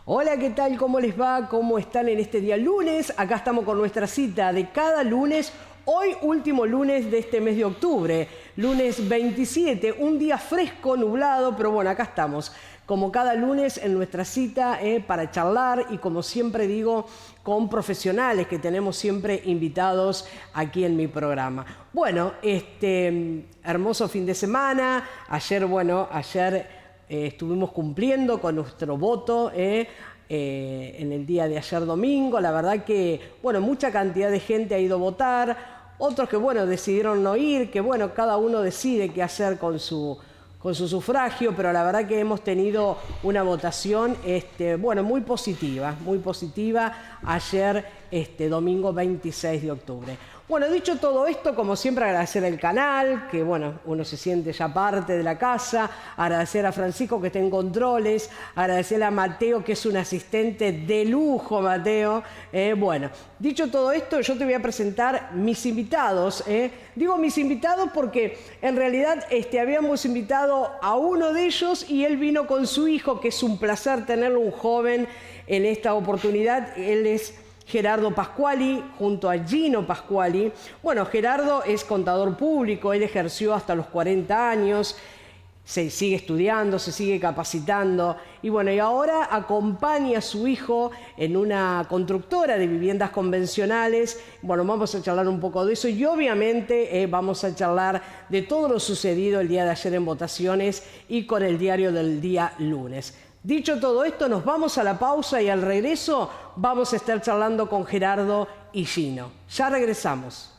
Hola, ¿qué tal? ¿Cómo les va? ¿Cómo están en este día lunes? Acá estamos con nuestra cita de cada lunes. Hoy, último lunes de este mes de octubre, lunes 27, un día fresco, nublado, pero bueno, acá estamos, como cada lunes en nuestra cita para charlar y como siempre digo, con profesionales que tenemos siempre invitados aquí en mi programa. Bueno, hermoso fin de semana, ayer estuvimos cumpliendo con nuestro voto en el día de ayer domingo. La verdad que, bueno, mucha cantidad de gente ha ido a votar. Otros que, bueno, decidieron no ir, que, bueno, cada uno decide qué hacer con su sufragio, pero la verdad que hemos tenido una votación, bueno, muy positiva ayer, domingo 26 de octubre. Bueno, dicho todo esto, como siempre agradecer al canal, que bueno, uno se siente ya parte de la casa, agradecer a Francisco que está en controles, agradecer a Mateo que es un asistente de lujo, Mateo. Bueno, dicho todo esto, yo te voy a presentar mis invitados. Digo mis invitados porque en realidad habíamos invitado a uno de ellos y él vino con su hijo, que es un placer tenerlo, un joven en esta oportunidad. Él es Gerardo Pasquali, junto a Gino Pasquali. Bueno, Gerardo es contador público, él ejerció hasta los 40 años, se sigue estudiando, se sigue capacitando y bueno, y ahora acompaña a su hijo en una constructora de viviendas convencionales. Bueno, vamos a charlar un poco de eso y obviamente vamos a charlar de todo lo sucedido el día de ayer en votaciones y con el diario del día lunes. Dicho todo esto, nos vamos a la pausa y al regreso vamos a estar charlando con Gerardo y Gino. Ya regresamos.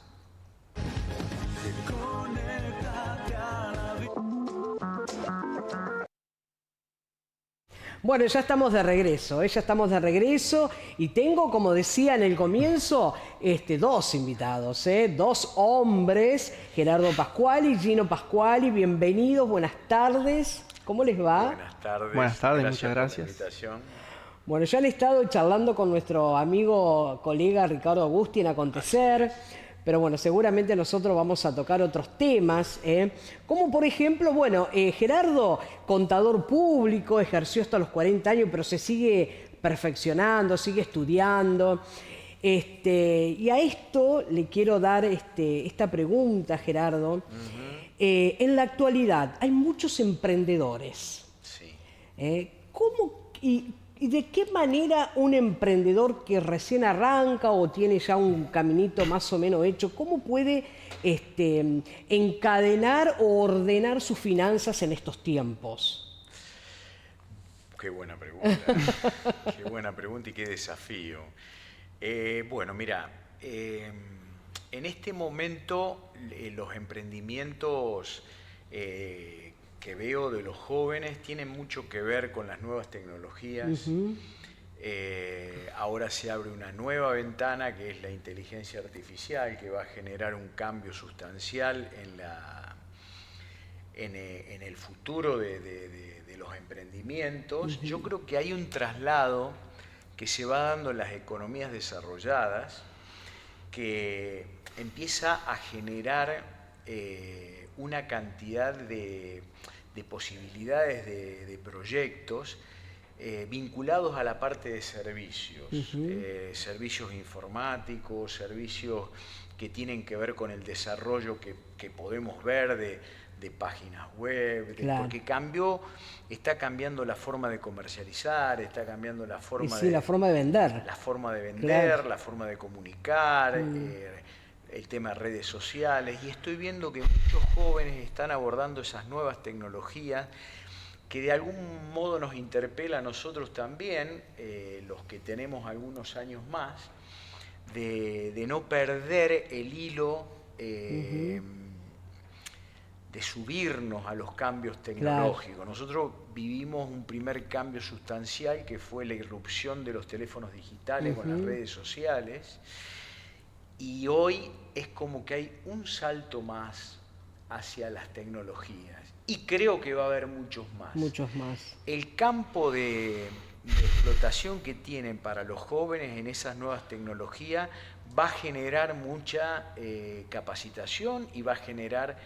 Bueno, ya estamos de regreso, y tengo, como decía en el comienzo, dos invitados, dos hombres, Gerardo Pasquali y Gino Pasquali. Bienvenidos, buenas tardes. ¿Cómo les va? Buenas tardes. Buenas tardes, muchas gracias. Por la invitación. Bueno, ya han estado charlando con nuestro amigo, colega Ricardo Agusti en Acontecer, pero bueno, seguramente nosotros vamos a tocar otros temas, como por ejemplo, bueno, Gerardo, contador público, ejerció hasta los 40 años, pero se sigue perfeccionando, sigue estudiando. Y a esto le quiero dar esta pregunta, Gerardo. En la actualidad hay muchos emprendedores. Sí. ¿Cómo y de qué manera un emprendedor que recién arranca o tiene ya un caminito más o menos hecho, cómo puede encadenar o ordenar sus finanzas en estos tiempos? Qué buena pregunta. Qué buena pregunta y qué desafío. Bueno, mira, en este momento los emprendimientos que veo de los jóvenes tienen mucho que ver con las nuevas tecnologías. Ahora se abre una nueva ventana que es la inteligencia artificial, que va a generar un cambio sustancial en el futuro de los emprendimientos. Yo creo que hay un traslado que se va dando en las economías desarrolladas que empieza a generar una cantidad de posibilidades de proyectos vinculados a la parte de servicios, servicios informáticos, servicios que tienen que ver con el desarrollo que podemos ver de páginas web, Claro. Porque está cambiando la forma de comercializar, está cambiando la forma la forma de vender. La forma de vender, Claro. la forma de comunicar, el tema de redes sociales, y estoy viendo que muchos jóvenes están abordando esas nuevas tecnologías que de algún modo nos interpela a nosotros también, los que tenemos algunos años más, de no perder el hilo de subirnos a los cambios tecnológicos. Claro. Nosotros vivimos un primer cambio sustancial que fue la irrupción de los teléfonos digitales con las redes sociales, y hoy es como que hay un salto más hacia las tecnologías y creo que va a haber muchos más. Muchos más. El campo de explotación que tienen para los jóvenes en esas nuevas tecnologías va a generar mucha capacitación y va a generar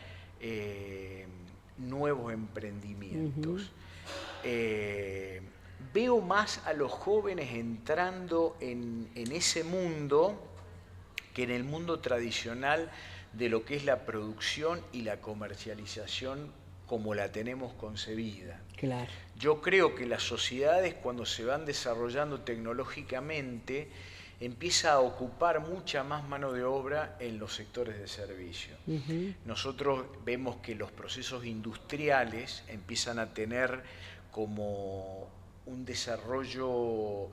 nuevos emprendimientos. veo más a los jóvenes entrando en ese mundo que en el mundo tradicional de lo que es la producción y la comercialización como la tenemos concebida. Claro. Yo creo que las sociedades, cuando se van desarrollando tecnológicamente, empieza a ocupar mucha más mano de obra en los sectores de servicio. Nosotros vemos que los procesos industriales empiezan a tener como un desarrollo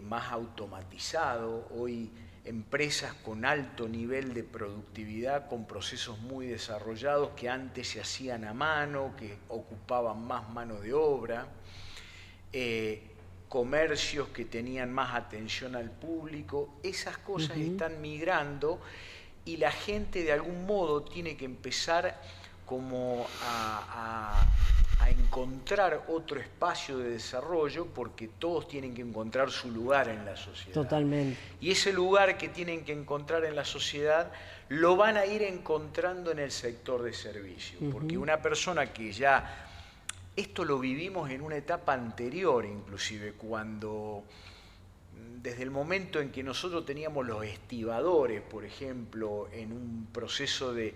más automatizado. Hoy empresas con alto nivel de productividad, con procesos muy desarrollados que antes se hacían a mano, que ocupaban más mano de obra, comercios que tenían más atención al público, esas cosas están migrando y la gente de algún modo tiene que empezar como a encontrar otro espacio de desarrollo, porque todos tienen que encontrar su lugar en la sociedad. Totalmente. Y ese lugar que tienen que encontrar en la sociedad lo van a ir encontrando en el sector de servicio, porque una persona que ya... Esto lo vivimos en una etapa anterior, inclusive, cuando desde el momento en que nosotros teníamos los estibadores, por ejemplo, en un proceso de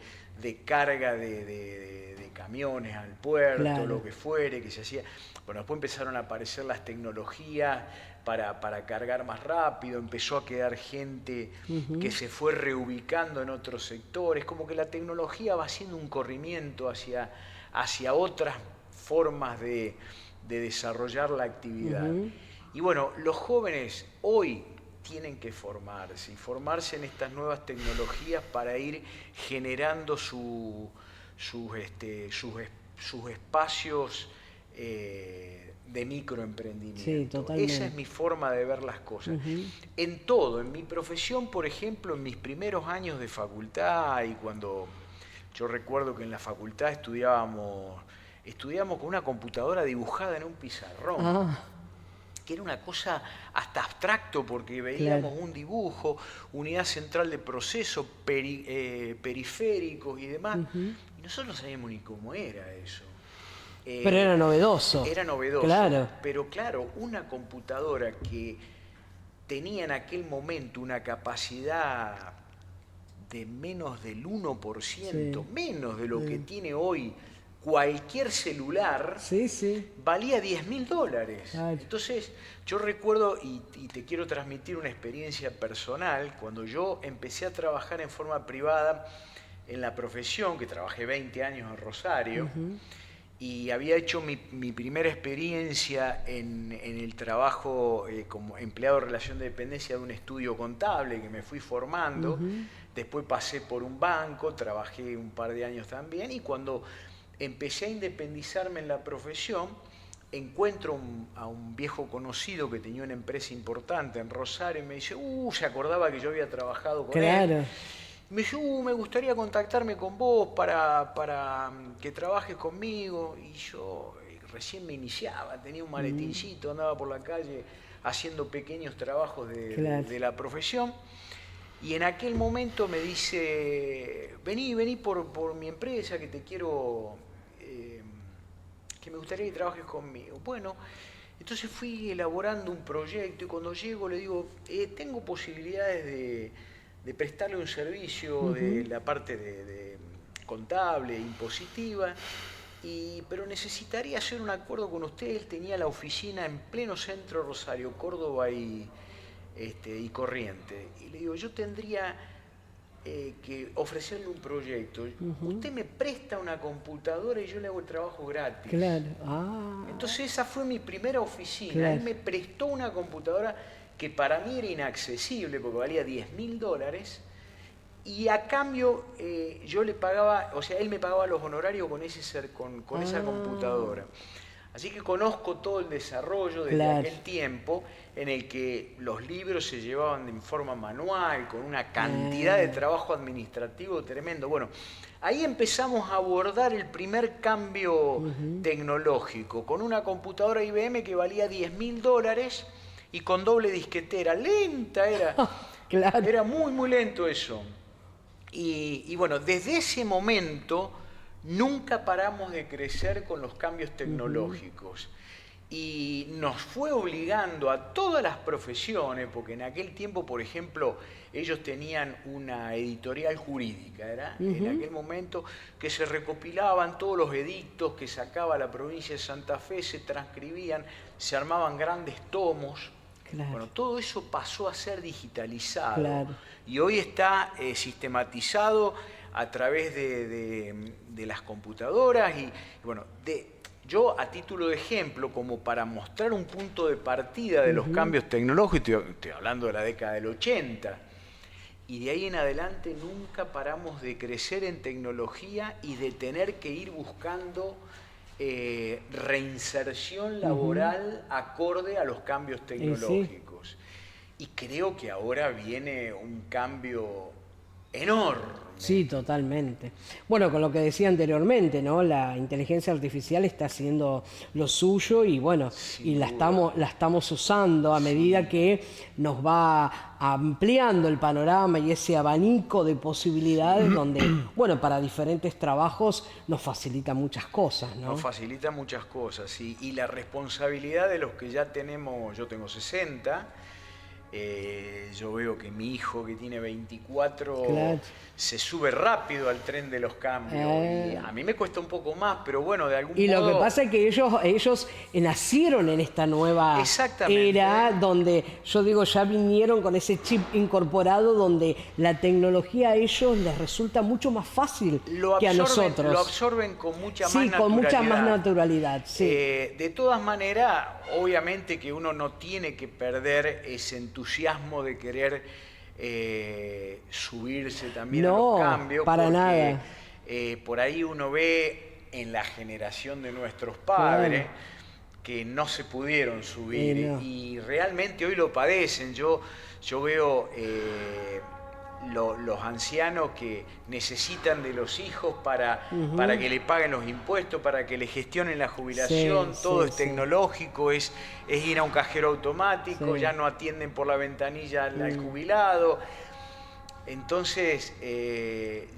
carga de camiones al puerto, claro, lo que fuere, que se hacía. Bueno, después empezaron a aparecer las tecnologías para cargar más rápido, empezó a quedar gente que se fue reubicando en otros sectores, como que la tecnología va haciendo un corrimiento hacia otras formas de desarrollar la actividad. Y bueno, los jóvenes hoy tienen que formarse, y formarse en estas nuevas tecnologías para ir generando sus espacios de microemprendimiento. Sí, totalmente. Esa es mi forma de ver las cosas. En todo, en mi profesión, por ejemplo, en mis primeros años de facultad, y cuando yo recuerdo que en la facultad estudiábamos con una computadora dibujada en un pizarrón, que era una cosa hasta abstracto, porque veíamos, claro, un dibujo, unidad central de proceso, periféricos y demás, y nosotros no sabíamos ni cómo era eso. Pero era novedoso. Era novedoso, claro. Pero claro, una computadora que tenía en aquel momento una capacidad de menos del 1%, sí, menos de lo que tiene hoy cualquier celular, valía $10.000. Claro. Entonces, yo recuerdo, y te quiero transmitir una experiencia personal, cuando yo empecé a trabajar en forma privada en la profesión, que trabajé 20 años en Rosario, y había hecho mi primera experiencia en el trabajo como empleado de relación de dependencia de un estudio contable, que me fui formando. Después pasé por un banco, trabajé un par de años también, y cuando empecé a independizarme en la profesión, encuentro a un viejo conocido que tenía una empresa importante en Rosario, y me dice, se acordaba que yo había trabajado con él. Me dice, me gustaría contactarme con vos para que trabajes conmigo. Y yo recién me iniciaba, tenía un maletincito, andaba por la calle haciendo pequeños trabajos de la profesión. Y en aquel momento me dice, vení por mi empresa, que te quiero, que me gustaría que trabajes conmigo. Bueno, entonces fui elaborando un proyecto, y cuando llego le digo, tengo posibilidades de prestarle un servicio de la parte de contable, impositiva, pero necesitaría hacer un acuerdo con usted. Él tenía la oficina en pleno centro de Rosario, Córdoba y Corrientes. Y le digo, yo tendría que ofrecerle un proyecto. Usted me presta una computadora y yo le hago el trabajo gratis. Claro. Entonces esa fue mi primera oficina. Claro. Él me prestó una computadora que para mí era inaccesible porque valía $10.000, y a cambio yo le pagaba, o sea, él me pagaba los honorarios con esa computadora. Así que conozco todo el desarrollo desde aquel tiempo en el que los libros se llevaban en forma manual, con una cantidad de trabajo administrativo tremendo. Bueno, ahí empezamos a abordar el primer cambio tecnológico, con una computadora IBM que valía $10.000 y con doble disquetera. Lenta era. Claro. Era muy, muy lento eso. Y bueno, desde ese momento nunca paramos de crecer con los cambios tecnológicos. y nos fue obligando a todas las profesiones, porque en aquel tiempo, por ejemplo, ellos tenían una editorial jurídica, ¿era? En aquel momento, que se recopilaban todos los edictos que sacaba la provincia de Santa Fe, se transcribían, se armaban grandes tomos. Claro. Bueno, todo eso pasó a ser digitalizado, claro. y hoy está sistematizado a través de las computadoras y bueno, yo a título de ejemplo, como para mostrar un punto de partida de los cambios tecnológicos, estoy hablando de la década del 80, y de ahí en adelante nunca paramos de crecer en tecnología y de tener que ir buscando reinserción laboral acorde a los cambios tecnológicos. Y creo que ahora viene un cambio enorme. Sí, totalmente. Bueno, con lo que decía anteriormente, ¿no? La inteligencia artificial está haciendo lo suyo y bueno, y la estamos usando a medida que nos va ampliando el panorama y ese abanico de posibilidades donde, bueno, para diferentes trabajos nos facilita muchas cosas, ¿no? Nos facilita muchas cosas, y la responsabilidad de los que ya tenemos, yo tengo 60, yo veo que mi hijo que tiene 24 claro. se sube rápido al tren de los cambios. Y a mí me cuesta un poco más, pero bueno, de algún modo... Y lo que pasa es que ellos nacieron en esta nueva era donde, yo digo, ya vinieron con ese chip incorporado donde la tecnología a ellos les resulta mucho más fácil que a nosotros. Lo absorben con mucha más naturalidad. Sí, con mucha más naturalidad, sí. De todas maneras, obviamente que uno no tiene que perder ese entusiasmo de querer subirse también a los cambios. Para nada. Por ahí uno ve en la generación de nuestros padres que no se pudieron subir y realmente hoy lo padecen. Yo veo los ancianos que necesitan de los hijos para que le paguen los impuestos, para que le gestionen la jubilación, todo es tecnológico, es ir a un cajero automático, ya no atienden por la ventanilla al jubilado. Entonces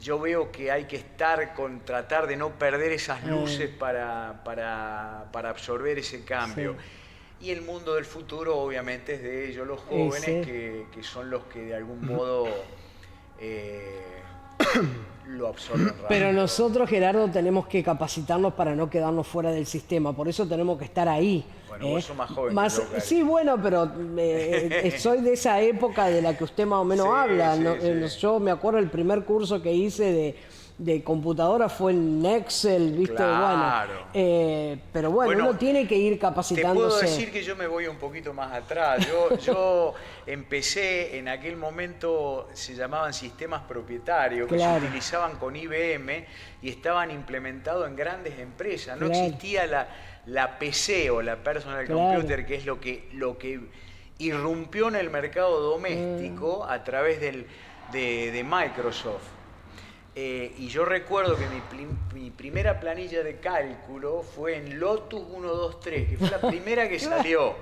yo veo que hay que tratar de no perder esas luces para absorber ese cambio. Y el mundo del futuro obviamente es de ellos, los jóvenes, que son los que de algún modo lo absorben rápido. Pero nosotros, Gerardo, tenemos que capacitarnos para no quedarnos fuera del sistema, por eso tenemos que estar ahí. Bueno, vos sos más joven que yo, sí, bueno, pero soy de esa época de la que usted más o menos habla. Yo me acuerdo el primer curso que hice de computadora fue en Excel, ¿viste? Claro. Bueno, pero bueno, uno tiene que ir capacitándose. Te puedo decir que yo me voy un poquito más atrás. Yo empecé, en aquel momento se llamaban sistemas propietarios, que se utilizaban con IBM y estaban implementados en grandes empresas. No existía la PC o la Personal Computer, que es lo que irrumpió en el mercado doméstico a través de Microsoft. Y yo recuerdo que mi primera planilla de cálculo fue en Lotus 123, que fue la primera que salió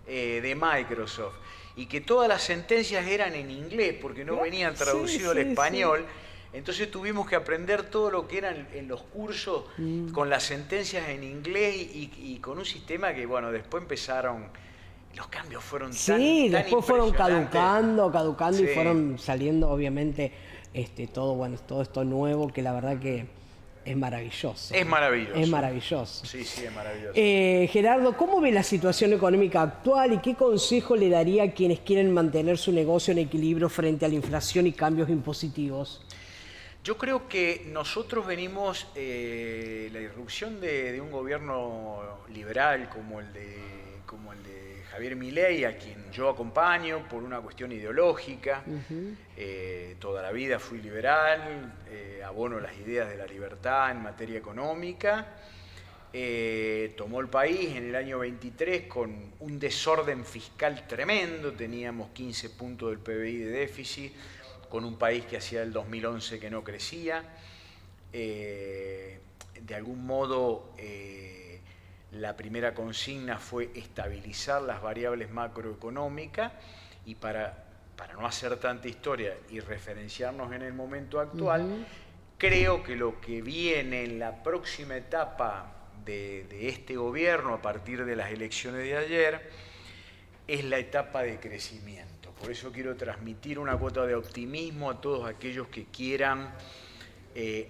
de Microsoft, y que todas las sentencias eran en inglés porque no venían traducidas al español. Entonces tuvimos que aprender todo lo que eran en los cursos con las sentencias en inglés y con un sistema que, bueno, después empezaron... Los cambios fueron tan después fueron caducando y Sí. fueron saliendo, obviamente, todo esto nuevo, que la verdad que es maravilloso. Es maravilloso. Es maravilloso. Sí, es maravilloso. Gerardo, ¿cómo ve la situación económica actual y qué consejo le daría a quienes quieren mantener su negocio en equilibrio frente a la inflación y cambios impositivos? Yo creo que nosotros venimos, la irrupción de un gobierno liberal como el de Javier Milei, a quien yo acompaño por una cuestión ideológica. Toda la vida fui liberal, abono las ideas de la libertad en materia económica. Tomó el país en el año 23 con un desorden fiscal tremendo, teníamos 15 puntos del PBI de déficit, con un país que hacía el 2011 que no crecía. De algún modo... la primera consigna fue estabilizar las variables macroeconómicas y para no hacer tanta historia y referenciarnos en el momento actual, creo que lo que viene en la próxima etapa de este gobierno a partir de las elecciones de ayer es la etapa de crecimiento. Por eso quiero transmitir una cuota de optimismo a todos aquellos que quieran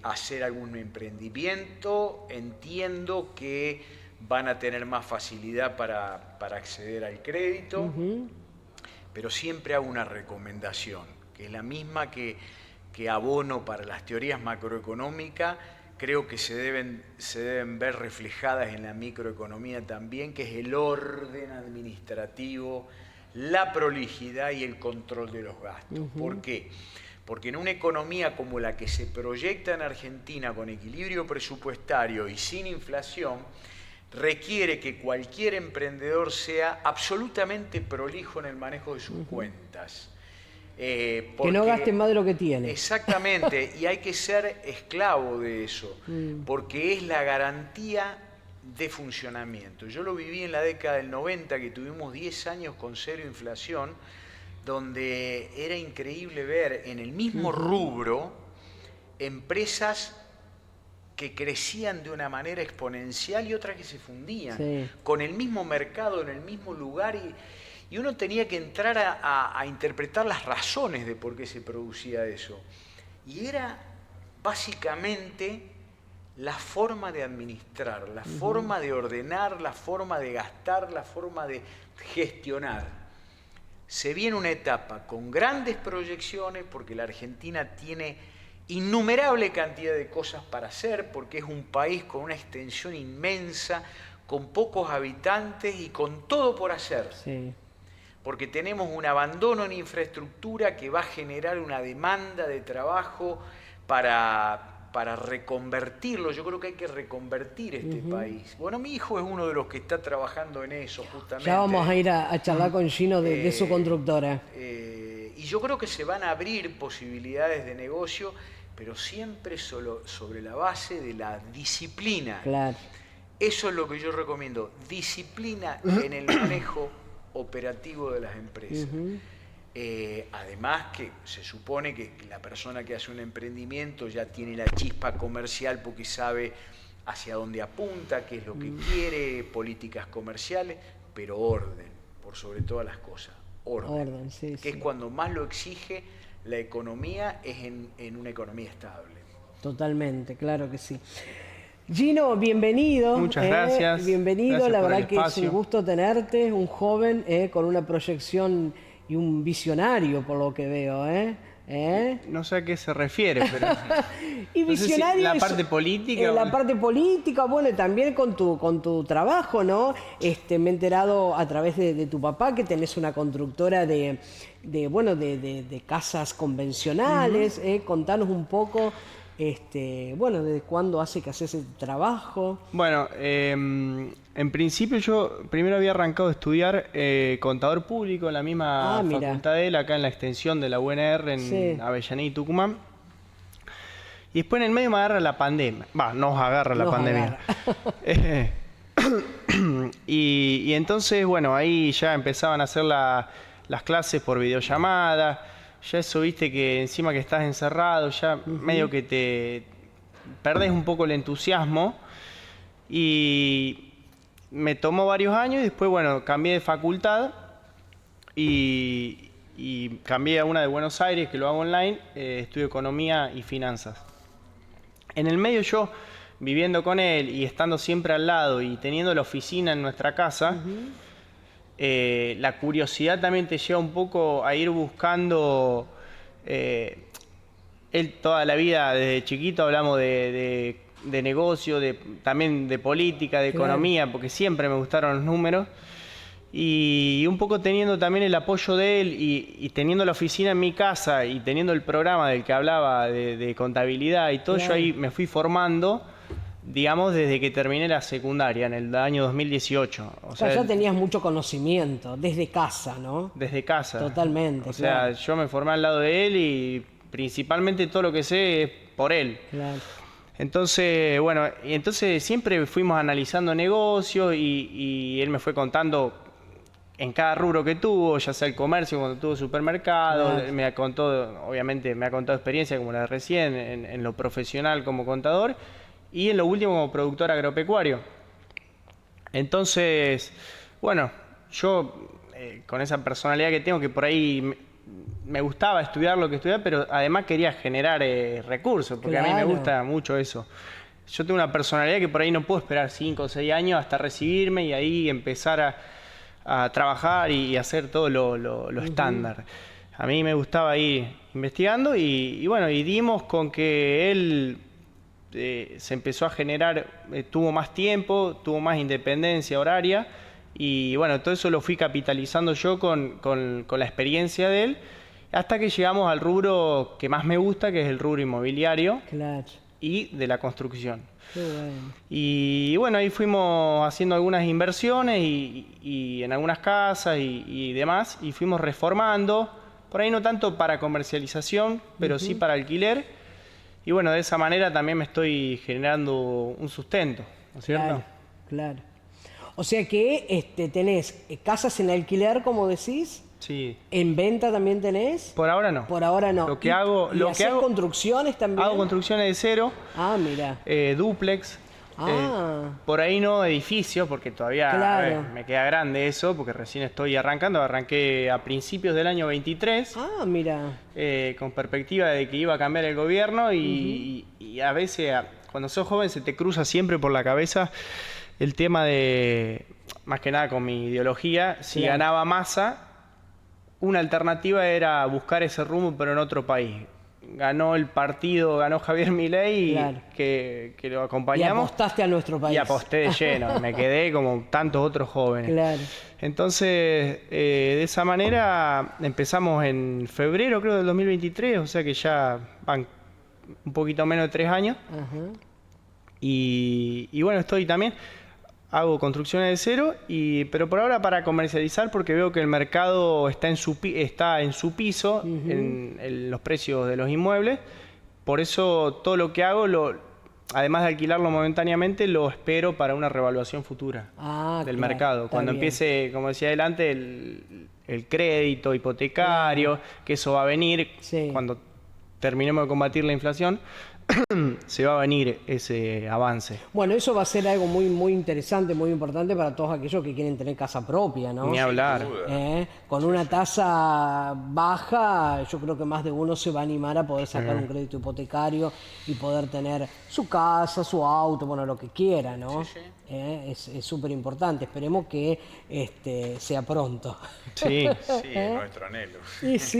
hacer algún emprendimiento. Entiendo que van a tener más facilidad para acceder al crédito, pero siempre hago una recomendación, que es la misma que abono para las teorías macroeconómicas. Creo que se deben ver reflejadas en la microeconomía también, que es el orden administrativo, la prolijidad y el control de los gastos. ¿Por qué? Porque en una economía como la que se proyecta en Argentina, con equilibrio presupuestario y sin inflación, requiere que cualquier emprendedor sea absolutamente prolijo en el manejo de sus cuentas. Que no gaste más de lo que tiene. Exactamente, y hay que ser esclavo de eso, porque es la garantía de funcionamiento. Yo lo viví en la década del 90, que tuvimos 10 años con cero inflación, donde era increíble ver en el mismo rubro empresas que crecían de una manera exponencial y otras que se fundían, con el mismo mercado, en el mismo lugar, y uno tenía que entrar a interpretar las razones de por qué se producía eso. Y era básicamente la forma de administrar, la forma de ordenar, la forma de gastar, la forma de gestionar. Se viene una etapa con grandes proyecciones, porque la Argentina tiene innumerable cantidad de cosas para hacer, porque es un país con una extensión inmensa, con pocos habitantes y con todo por hacer. Sí. Porque tenemos un abandono en infraestructura que va a generar una demanda de trabajo para reconvertirlo. Yo creo que hay que reconvertir este país. Bueno, mi hijo es uno de los que está trabajando en eso, justamente. Ya vamos a ir a charlar con Gino de su constructora. Y yo creo que se van a abrir posibilidades de negocio, pero siempre solo sobre la base de la disciplina. Claro. Eso es lo que yo recomiendo, disciplina en el manejo operativo de las empresas. Además que se supone que la persona que hace un emprendimiento ya tiene la chispa comercial porque sabe hacia dónde apunta, qué es lo que quiere, políticas comerciales, pero orden, por sobre todas las cosas. Orden, que es cuando más lo exige la economía, es en una economía estable. Totalmente, claro que sí. Gino, bienvenido. Muchas gracias. Bienvenido, gracias la verdad que es un gusto tenerte, un joven con una proyección y un visionario, por lo que veo. No sé a qué se refiere, pero... Y visionario, no sé si la parte política... La parte política, bueno, y también con tu trabajo, ¿no? Me he enterado a través de tu papá que tenés una constructora de casas convencionales. Contanos un poco... ¿desde cuándo hace que haces ese trabajo? Bueno, en principio yo primero había arrancado a estudiar contador público en la misma facultad de él, acá en la extensión de la UNR en Avellaneda y Tucumán. Y después en el medio me agarra la pandemia. Nos agarra la pandemia. Y entonces, bueno, ahí ya empezaban a hacer las clases por videollamada. Ya eso, viste, que encima que estás encerrado, ya medio que te perdés un poco el entusiasmo. Y me tomó varios años y después, bueno, cambié de facultad y cambié a una de Buenos Aires, que lo hago online, estudio Economía y Finanzas. En el medio yo, viviendo con él y estando siempre al lado y teniendo la oficina en nuestra casa... la curiosidad también te lleva un poco a ir buscando. Él toda la vida, desde chiquito, hablamos de negocio, también de política, de economía, porque siempre me gustaron los números. Y un poco teniendo también el apoyo de él y teniendo la oficina en mi casa y teniendo el programa del que hablaba de contabilidad y todo, yo ahí me fui formando. Digamos, desde que terminé la secundaria, en el año 2018. O sea, ya tenías mucho conocimiento, desde casa, ¿no? Desde casa. Totalmente. O sea, yo me formé al lado de él y principalmente todo lo que sé es por él. Claro. Entonces, bueno, entonces siempre fuimos analizando negocios y él me fue contando en cada rubro que tuvo, ya sea el comercio, cuando tuvo supermercado, claro. Me contó, obviamente me ha contado experiencia como la de recién, en lo profesional como contador. Y en lo último como productor agropecuario. Entonces, bueno, yo con esa personalidad que tengo, que por ahí me gustaba estudiar lo que estudiaba, pero además quería generar recursos, porque a mí me gusta mucho eso. Yo tengo una personalidad que por ahí no puedo esperar 5 o 6 años hasta recibirme y ahí empezar a trabajar y hacer todo lo estándar. A mí me gustaba ir investigando y bueno, y dimos con que él se empezó a generar, tuvo más tiempo, tuvo más independencia horaria y bueno, todo eso lo fui capitalizando yo con la experiencia de él, hasta que llegamos al rubro que más me gusta, que es el rubro inmobiliario. Claro. Y de la construcción. Qué bueno. Y bueno, ahí fuimos haciendo algunas inversiones y en algunas casas y demás, y fuimos reformando, por ahí no tanto para comercialización, pero sí para alquiler. Y bueno, de esa manera también me estoy generando un sustento, ¿no es cierto? Claro, claro. O sea que tenés casas en alquiler, como decís. Sí. ¿En venta también tenés? Por ahora no. Por ahora no. Lo que hago, ¿Hacés construcciones también? Hago construcciones de cero. Ah, mira. Dúplex. Por ahí no edificios, porque todavía me queda grande eso, porque recién estoy arrancando. Arranqué a principios del año 23. Ah, mira. Con perspectiva de que iba a cambiar el gobierno y a veces, cuando sos joven, se te cruza siempre por la cabeza el tema de, más que nada con mi ideología, si ganaba Massa, una alternativa era buscar ese rumbo, pero en otro país. Ganó Javier Milei, que lo acompañamos. Y apostaste a nuestro país. Y aposté de lleno, me quedé como tantos otros jóvenes. Claro. Entonces, de esa manera empezamos en febrero, creo, del 2023, o sea que ya van un poquito menos de 3 años. Ajá. Y bueno, hago construcciones de cero, pero por ahora para comercializar, porque veo que el mercado está en su piso en los precios de los inmuebles. Por eso todo lo que hago, además de alquilarlo momentáneamente, lo espero para una revaluación futura del mercado. Cuando empiece, como decía adelante, el crédito hipotecario, que eso va a venir cuando terminemos de combatir la inflación. Se va a venir ese avance. Bueno, eso va a ser algo muy, muy interesante, muy importante para todos aquellos que quieren tener casa propia, ¿no? Ni hablar. Con una tasa baja, yo creo que más de uno se va a animar a poder sacar un crédito hipotecario y poder tener su casa, su auto, bueno, lo que quiera, ¿no? Es súper importante. Esperemos que sea pronto. Sí, es nuestro anhelo.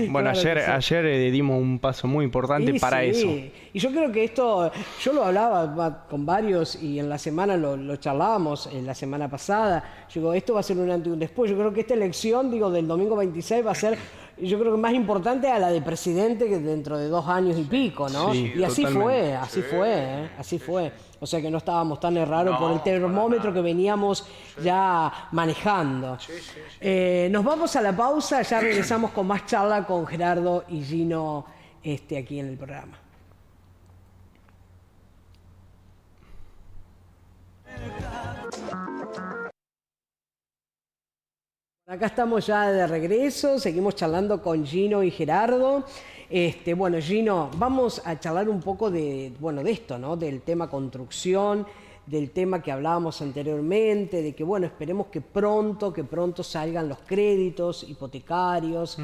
Bueno, claro ayer dimos un paso muy importante para eso. Y yo creo que esto, yo lo hablaba con varios y en la semana lo charlábamos, la semana pasada. Yo digo, esto va a ser un antes y un después. Yo creo que esta elección, del domingo 26 va a ser, yo creo que más importante a la de presidente que dentro de 2 años y pico, ¿no? Sí, y así totalmente. así fue. O sea que no estábamos tan errados por el termómetro que veníamos ya manejando. Nos vamos a la pausa, ya regresamos con más charla con Gerardo y Gino aquí en el programa. Acá estamos ya de regreso, seguimos charlando con Gino y Gerardo. Bueno, Gino, vamos a charlar un poco de esto, ¿no? Del tema construcción, del tema que hablábamos anteriormente, de que, bueno, esperemos que pronto salgan los créditos hipotecarios.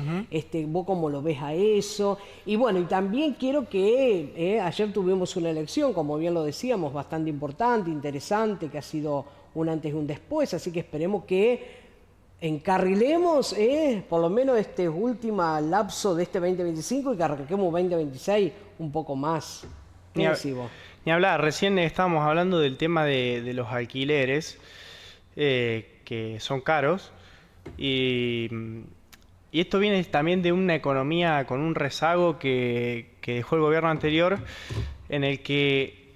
¿Vos cómo lo ves a eso? Y bueno, y también quiero que ayer tuvimos una elección, como bien lo decíamos, bastante importante, interesante, que ha sido un antes y un después, así que esperemos que encarrilemos por lo menos este último lapso de este 2025 y que arranquemos 2026 un poco más. ¿Qué decís vos? Ni hablar, recién estábamos hablando del tema de los alquileres, que son caros, y esto viene también de una economía con un rezago que dejó el gobierno anterior, en el que,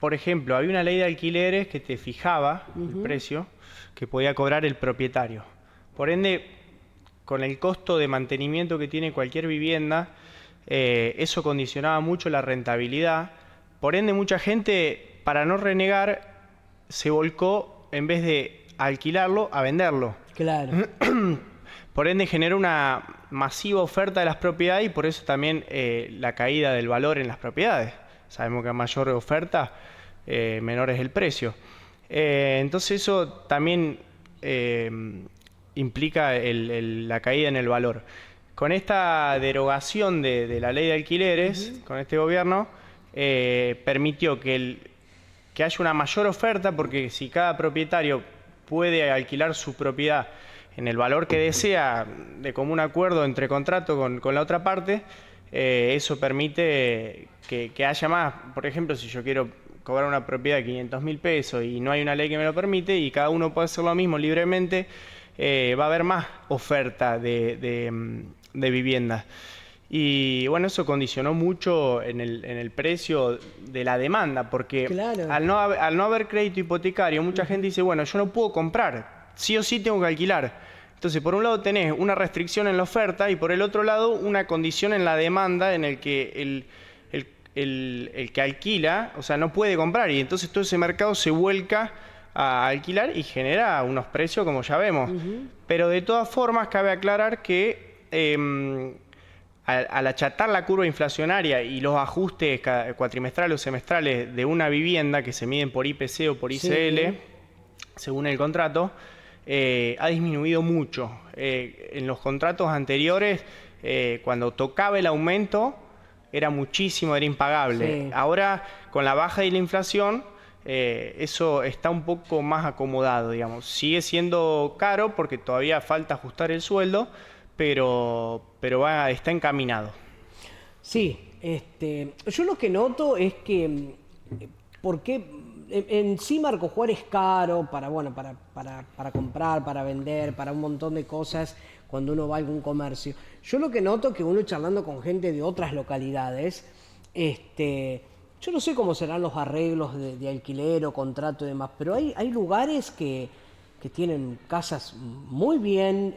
por ejemplo, había una ley de alquileres que te fijaba el precio que podía cobrar el propietario. Por ende, con el costo de mantenimiento que tiene cualquier vivienda, eso condicionaba mucho la rentabilidad. Por ende, mucha gente, para no renegar, se volcó, en vez de alquilarlo, a venderlo. Claro. Por ende, generó una masiva oferta de las propiedades y por eso también la caída del valor en las propiedades. Sabemos que a mayor oferta, menor es el precio. Entonces eso también implica la caída en el valor. Con esta derogación de la ley de alquileres, con este gobierno, permitió que haya una mayor oferta, porque si cada propietario puede alquilar su propiedad en el valor que desea, de común acuerdo entre contrato con la otra parte, eso permite que haya más. Por ejemplo, si yo quiero cobrar una propiedad de 500.000 pesos y no hay una ley que me lo permite y cada uno puede hacer lo mismo libremente, va a haber más oferta de viviendas. Y bueno, eso condicionó mucho en el precio de la demanda, porque Claro. al no haber crédito hipotecario, mucha gente dice, bueno, yo no puedo comprar, sí o sí tengo que alquilar. Entonces, por un lado tenés una restricción en la oferta y por el otro lado una condición en la demanda en el que el que alquila, o sea, no puede comprar, y entonces todo ese mercado se vuelca a alquilar y genera unos precios como ya vemos. Pero de todas formas cabe aclarar que al achatar la curva inflacionaria y los ajustes cuatrimestrales o semestrales de una vivienda que se miden por IPC o por ICL, según el contrato, ha disminuido mucho. En los contratos anteriores, cuando tocaba el aumento, era muchísimo, era impagable. Sí. Ahora, con la baja de la inflación, eso está un poco más acomodado, digamos. Sigue siendo caro porque todavía falta ajustar el sueldo, pero está encaminado. Sí, yo lo que noto es que, porque en sí Marco Juárez es caro para comprar, para vender, para un montón de cosas cuando uno va a algún comercio. Yo lo que noto es que uno charlando con gente de otras localidades, yo no sé cómo serán los arreglos de alquiler o contrato y demás, pero hay lugares que tienen casas muy bien,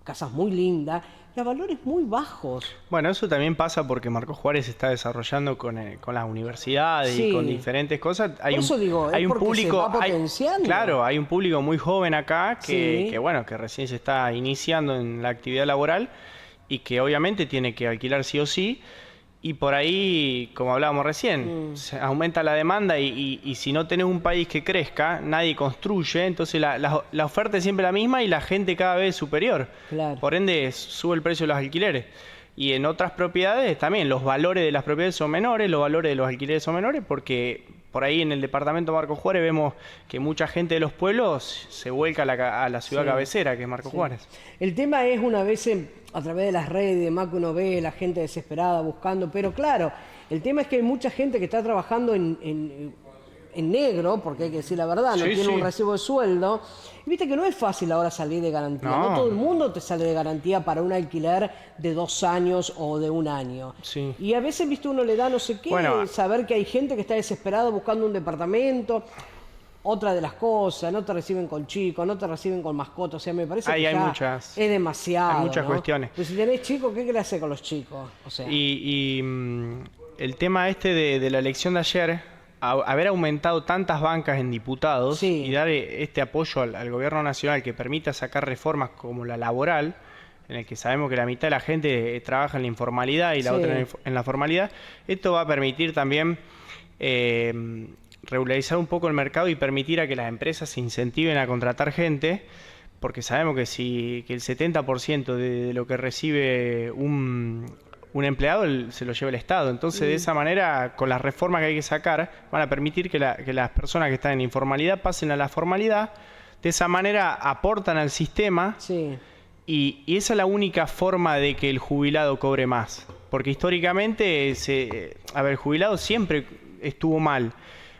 casas muy lindas y a valores muy bajos. Bueno, eso también pasa porque Marcos Juárez se está desarrollando con las universidades y con diferentes cosas. Por eso digo, es porque se va potenciando. Claro, hay un público muy joven acá Sí. que recién se está iniciando en la actividad laboral y que obviamente tiene que alquilar sí o sí. Y por ahí, como hablábamos recién, se aumenta la demanda y si no tenés un país que crezca, nadie construye, entonces la oferta es siempre la misma y la gente cada vez es superior. Claro. Por ende, sube el precio de los alquileres. Y en otras propiedades también, los valores de las propiedades son menores, los valores de los alquileres son menores, porque por ahí en el departamento Marcos Juárez vemos que mucha gente de los pueblos se vuelca a la ciudad cabecera, que es Marcos Juárez. El tema es una vez a través de las redes y demás que uno ve la gente desesperada buscando, pero claro, el tema es que hay mucha gente que está trabajando en negro, porque hay que decir la verdad, no tiene un recibo de sueldo. Y viste que no es fácil ahora salir de garantía. No todo el mundo te sale de garantía para un alquiler de 2 años o de 1 año. Sí. Y a veces, viste, uno le da no sé qué, saber que hay gente que está desesperada buscando un departamento. Otra de las cosas, no te reciben con chicos, no te reciben con mascotas, o sea, me parece que ya es demasiado. Hay muchas cuestiones. Pues si tenés chicos, ¿qué querés hacer con los chicos? O sea. El tema de la elección de ayer, haber aumentado tantas bancas en diputados y dar este apoyo al gobierno nacional que permita sacar reformas como la laboral, en el que sabemos que la mitad de la gente trabaja en la informalidad y la otra en la formalidad, esto va a permitir también regularizar un poco el mercado y permitir a que las empresas se incentiven a contratar gente, porque sabemos que que el 70% de lo que recibe un empleado se lo lleva el Estado. Entonces, de esa manera, con las reformas que hay que sacar, van a permitir que las personas que están en informalidad pasen a la formalidad. De esa manera aportan al sistema y esa es la única forma de que el jubilado cobre más. Porque históricamente, el jubilado siempre estuvo mal,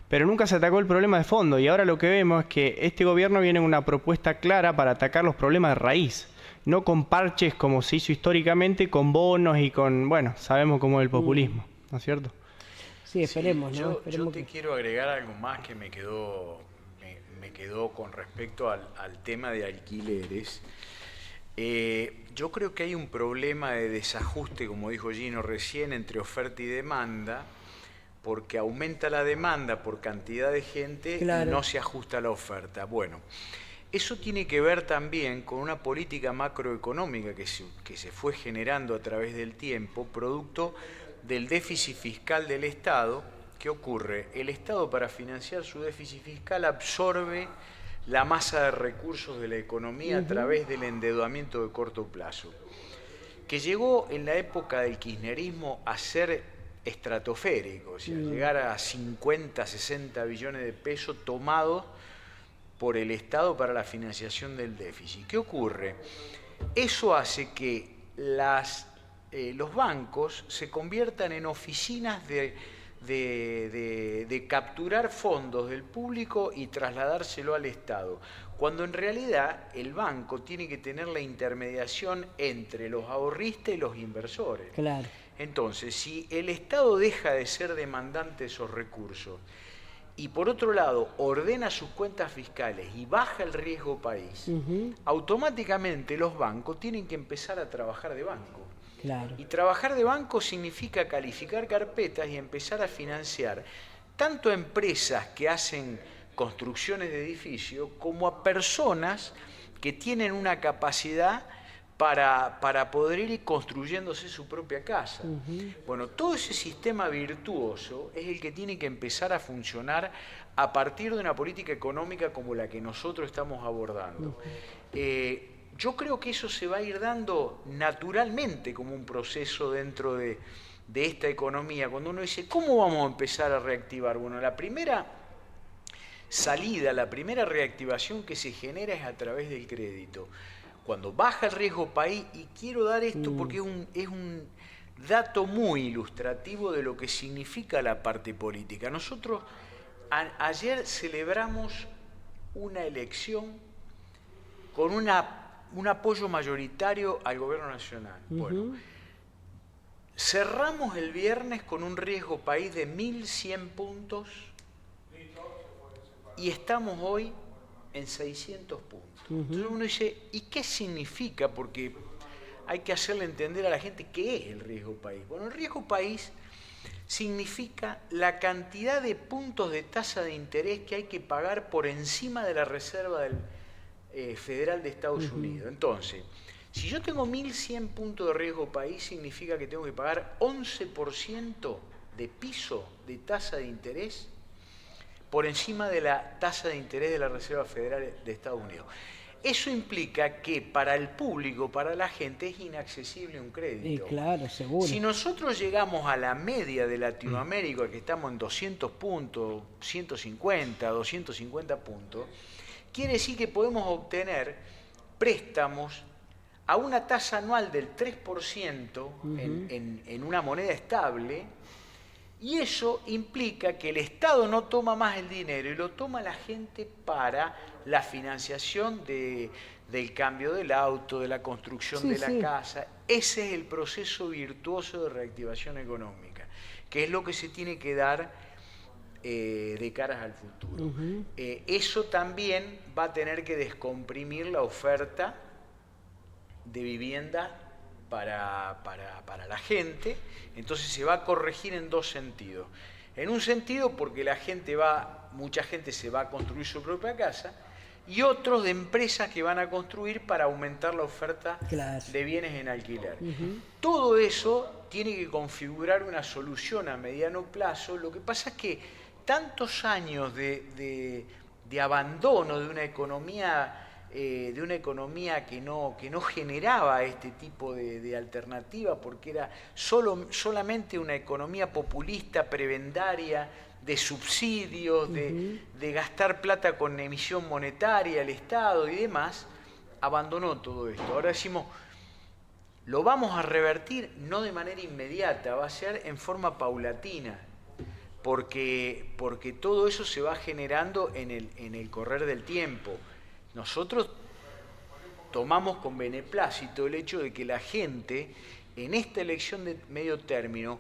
pero nunca se atacó el problema de fondo, y ahora lo que vemos es que este gobierno viene con una propuesta clara para atacar los problemas de raíz, no con parches como se hizo históricamente, con bonos y con, sabemos cómo es el populismo, ¿no es cierto? Sí, esperemos, ¿no? Yo te quiero agregar algo más que me quedó con respecto al tema de alquileres. Yo creo que hay un problema de desajuste, como dijo Gino recién, entre oferta y demanda, porque aumenta la demanda por cantidad de gente y no se ajusta la oferta. Bueno, eso tiene que ver también con una política macroeconómica que se fue generando a través del tiempo, producto del déficit fiscal del Estado, ¿Qué ocurre? El Estado, para financiar su déficit fiscal, absorbe la masa de recursos de la economía a través del endeudamiento de corto plazo, que llegó en la época del kirchnerismo a ser estratosférico, o sea, llegar a 50, 60 billones de pesos tomados por el Estado para la financiación del déficit. ¿Qué ocurre? Eso hace que los bancos se conviertan en oficinas de capturar fondos del público y trasladárselo al Estado, cuando en realidad el banco tiene que tener la intermediación entre los ahorristas y los inversores. Claro. Entonces, si el Estado deja de ser demandante de esos recursos y por otro lado ordena sus cuentas fiscales y baja el riesgo país, automáticamente los bancos tienen que empezar a trabajar de banco. Claro. Y trabajar de banco significa calificar carpetas y empezar a financiar tanto a empresas que hacen construcciones de edificios como a personas que tienen una capacidad para poder ir construyéndose su propia casa. Bueno, todo ese sistema virtuoso es el que tiene que empezar a funcionar a partir de una política económica como la que nosotros estamos abordando. Yo creo que eso se va a ir dando naturalmente como un proceso dentro de esta economía. Cuando uno dice, ¿cómo vamos a empezar a reactivar? Bueno, la primera salida, la primera reactivación que se genera es a través del crédito. Cuando baja el riesgo país, y quiero dar esto porque es un dato muy ilustrativo de lo que significa la parte política. Nosotros ayer celebramos una elección con un apoyo mayoritario al gobierno nacional. Bueno, cerramos el viernes con un riesgo país de 1.100 puntos y estamos hoy en 600 puntos. Entonces uno dice, ¿y qué significa? Porque hay que hacerle entender a la gente qué es el riesgo país. Bueno, el riesgo país significa la cantidad de puntos de tasa de interés que hay que pagar por encima de la reserva federal de Estados Unidos. Entonces, si yo tengo 1.100 puntos de riesgo país, significa que tengo que pagar 11% de piso de tasa de interés por encima de la tasa de interés de la Reserva Federal de Estados Unidos. Eso implica que para el público, para la gente, es inaccesible un crédito. Claro, seguro. Si nosotros llegamos a la media de Latinoamérica, que estamos en 200 puntos, 150, 250 puntos, quiere decir que podemos obtener préstamos a una tasa anual del 3% en una moneda estable, y eso implica que el Estado no toma más el dinero y lo toma la gente para la financiación del cambio del auto, de la construcción de la casa. Ese es el proceso virtuoso de reactivación económica, que es lo que se tiene que dar de caras al futuro. Eso también va a tener que descomprimir la oferta de vivienda para la gente. Entonces se va a corregir en dos sentidos. En un sentido porque mucha gente se va a construir su propia casa, y otros de empresas que van a construir para aumentar la oferta de bienes en alquiler. Todo eso tiene que configurar una solución a mediano plazo. Lo que pasa es que tantos años de abandono de una economía que no generaba este tipo de alternativa, porque era solamente una economía populista, prebendaria, de subsidios, de gastar plata con emisión monetaria, el Estado y demás, abandonó todo esto. Ahora decimos, lo vamos a revertir no de manera inmediata, va a ser en forma paulatina, porque todo eso se va generando en el correr del tiempo. Nosotros tomamos con beneplácito el hecho de que la gente en esta elección de medio término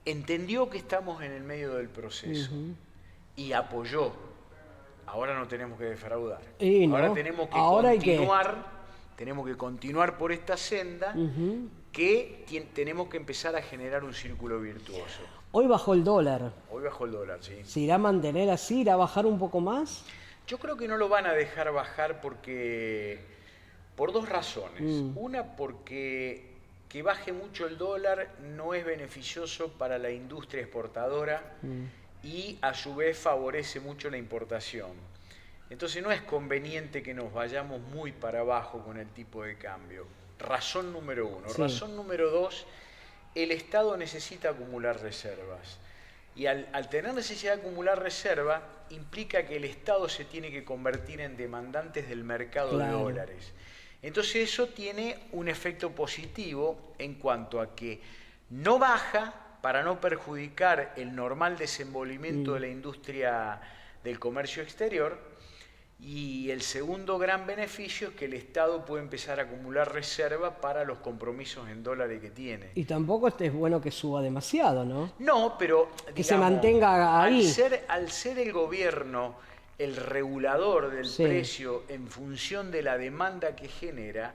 entendió que estamos en el medio del proceso y apoyó. Ahora no tenemos que defraudar. Ahora tenemos que continuar por esta senda, que tenemos que empezar a generar un círculo virtuoso. Hoy bajó el dólar. Hoy bajó el dólar, sí. ¿Se irá a mantener así? ¿Irá a bajar un poco más? Yo creo que no lo van a dejar bajar por dos razones. Una, porque que baje mucho el dólar no es beneficioso para la industria exportadora y a su vez favorece mucho la importación. Entonces no es conveniente que nos vayamos muy para abajo con el tipo de cambio. Razón número 1. Sí. Razón número 2, el Estado necesita acumular reservas. Y al tener necesidad de acumular reserva, implica que el Estado se tiene que convertir en demandantes del mercado de dólares. Entonces eso tiene un efecto positivo en cuanto a que no baja para no perjudicar el normal desenvolvimiento de la industria del comercio exterior. Y el segundo gran beneficio es que el Estado puede empezar a acumular reserva para los compromisos en dólares que tiene. Y tampoco es bueno que suba demasiado, ¿no? No, pero que se mantenga ahí. Al ser el gobierno el regulador del precio en función de la demanda que genera,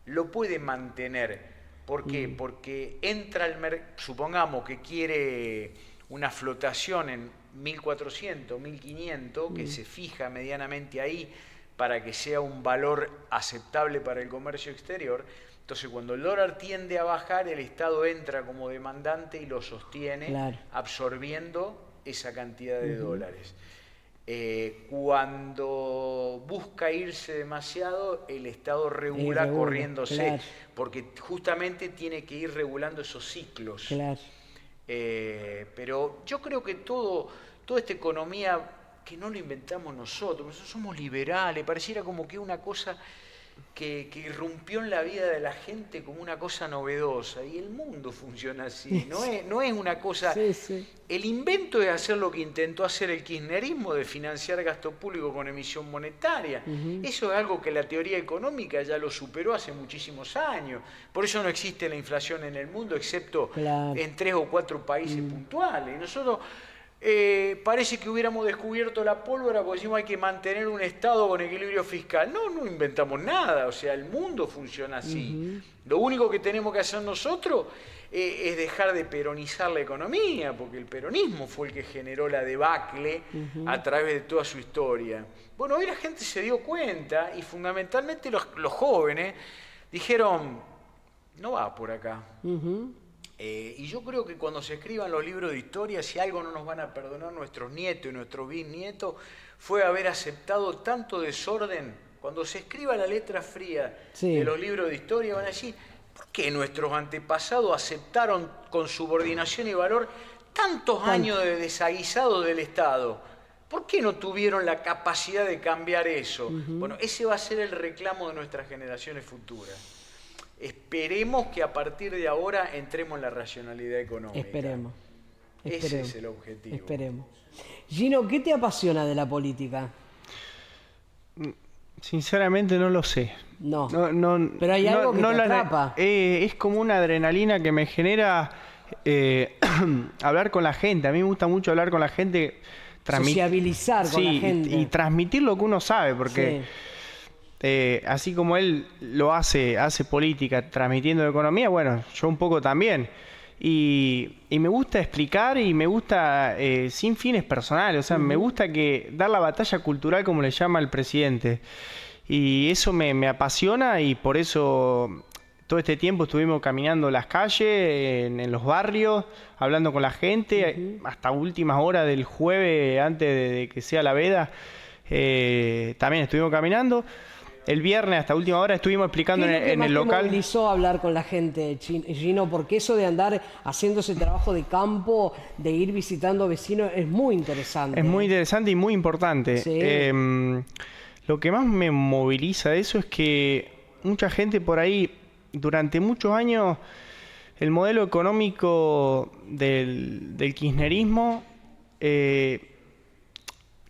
lo puede mantener. ¿Por qué? Porque entra al mercado, supongamos que quiere una flotación en 1.400, 1.500, que se fija medianamente ahí para que sea un valor aceptable para el comercio exterior. Entonces, cuando el dólar tiende a bajar, el Estado entra como demandante y lo sostiene, absorbiendo esa cantidad de dólares. Cuando busca irse demasiado, el Estado regula corriéndose, porque justamente tiene que ir regulando esos ciclos. Pero yo creo que toda esta economía, que no lo inventamos nosotros somos liberales, pareciera como que una cosa que irrumpió en la vida de la gente como una cosa novedosa, y el mundo funciona así, no es una cosa... El invento es hacer lo que intentó hacer el kirchnerismo, de financiar gasto público con emisión monetaria. Eso es algo que la teoría económica ya lo superó hace muchísimos años. Por eso no existe la inflación en el mundo, excepto en 3 o 4 países puntuales. Nosotros parece que hubiéramos descubierto la pólvora porque decimos hay que mantener un Estado con equilibrio fiscal. No inventamos nada, o sea, el mundo funciona así. Lo único que tenemos que hacer nosotros es dejar de peronizar la economía, porque el peronismo fue el que generó la debacle a través de toda su historia. Bueno, hoy la gente se dio cuenta, y fundamentalmente los jóvenes dijeron, no va por acá. Y yo creo que cuando se escriban los libros de historia, si algo no nos van a perdonar nuestros nietos y nuestros bisnietos, fue haber aceptado tanto desorden. Cuando se escriba la letra fría de los libros de historia, van a decir, ¿por qué nuestros antepasados aceptaron con subordinación y valor tantos años de desaguisado del Estado? ¿Por qué no tuvieron la capacidad de cambiar eso? Bueno, ese va a ser el reclamo de nuestras generaciones futuras. Esperemos que a partir de ahora entremos en la racionalidad económica. Esperemos. Ese es el objetivo. Esperemos. Gino, ¿qué te apasiona de la política? Sinceramente no lo sé. No. Pero hay algo que te atrapa. Es como una adrenalina que me genera hablar con la gente. A mí me gusta mucho hablar con la gente. Sociabilizar con la gente. Y transmitir lo que uno sabe, porque... así como él lo hace política transmitiendo economía, bueno, yo un poco también. Y me gusta explicar, y me gusta sin fines personales, o sea, me gusta dar la batalla cultural, como le llama el presidente. Y eso me apasiona, y por eso todo este tiempo estuvimos caminando las calles, en los barrios, hablando con la gente, hasta últimas horas del jueves, antes de que sea la veda, también estuvimos caminando. El viernes hasta última hora estuvimos explicando en el local. ¿Qué te movilizó a hablar con la gente, Gino? Porque eso de andar haciendo ese trabajo de campo, de ir visitando vecinos, es muy interesante. Es muy interesante y muy importante. Lo que más me moviliza de eso es que mucha gente por ahí, durante muchos años, el modelo económico del kirchnerismo...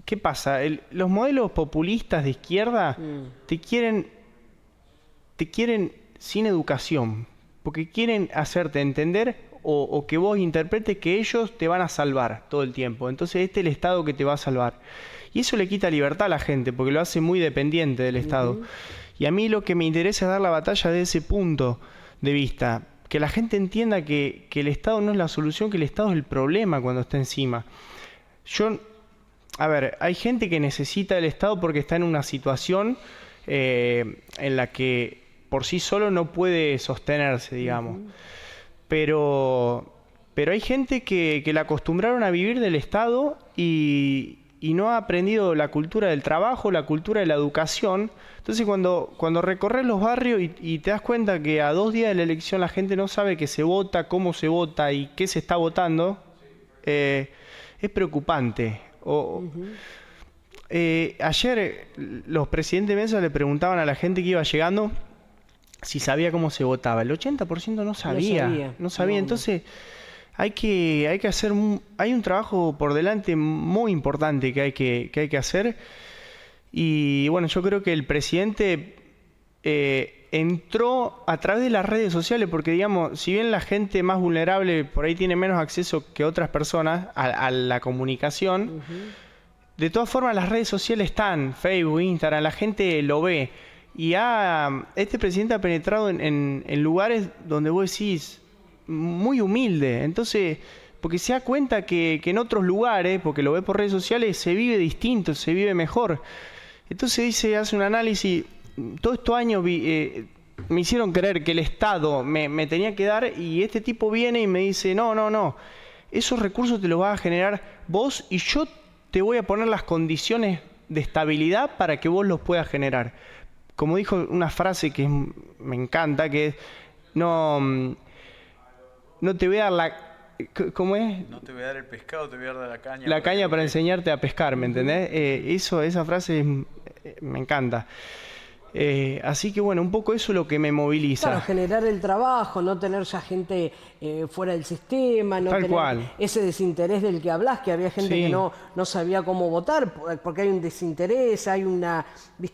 ¿Qué pasa? Los modelos populistas de izquierda te quieren sin educación, porque quieren hacerte entender o que vos interpretes que ellos te van a salvar todo el tiempo. Entonces este es el Estado que te va a salvar. Y eso le quita libertad a la gente, porque lo hace muy dependiente del Estado. Y a mí lo que me interesa es dar la batalla de ese punto de vista. Que la gente entienda que el Estado no es la solución, que el Estado es el problema cuando está encima. A ver, hay gente que necesita del Estado porque está en una situación en la que por sí solo no puede sostenerse, digamos. Pero pero hay gente que la acostumbraron a vivir del Estado y no ha aprendido la cultura del trabajo, la cultura de la educación. Entonces cuando recorres los barrios y te das cuenta que a 2 días de la elección la gente no sabe qué se vota, cómo se vota y qué se está votando, es preocupante. Ayer los presidentes de mesa le preguntaban a la gente que iba llegando si sabía cómo se votaba. El 80% no sabía. No sabía. Entonces hay que hacer hay un trabajo por delante muy importante que hay que hacer. Y bueno, yo creo que el presidente entró a través de las redes sociales, porque digamos, si bien la gente más vulnerable por ahí tiene menos acceso que otras personas a la comunicación, de todas formas las redes sociales están, Facebook, Instagram, la gente lo ve. Y este presidente ha penetrado en lugares donde vos decís, muy humilde. Entonces, porque se da cuenta que en otros lugares, porque lo ve por redes sociales, se vive distinto, se vive mejor. Entonces hace un análisis, todos estos años me hicieron creer que el Estado me tenía que dar, y este tipo viene y me dice, no, esos recursos te los vas a generar vos y yo te voy a poner las condiciones de estabilidad para que vos los puedas generar. Como dijo una frase que me encanta, que es, no te voy a dar la... ¿Cómo es? No te voy a dar el pescado, te voy a dar la caña. La caña para enseñarte a pescar, ¿me entendés? Esa frase me encanta. Así que bueno, un poco eso es lo que me moviliza. Claro, generar el trabajo, no tener ya gente fuera del sistema, no tener ese desinterés del que hablas, que había gente que no sabía cómo votar, porque hay un desinterés, hay una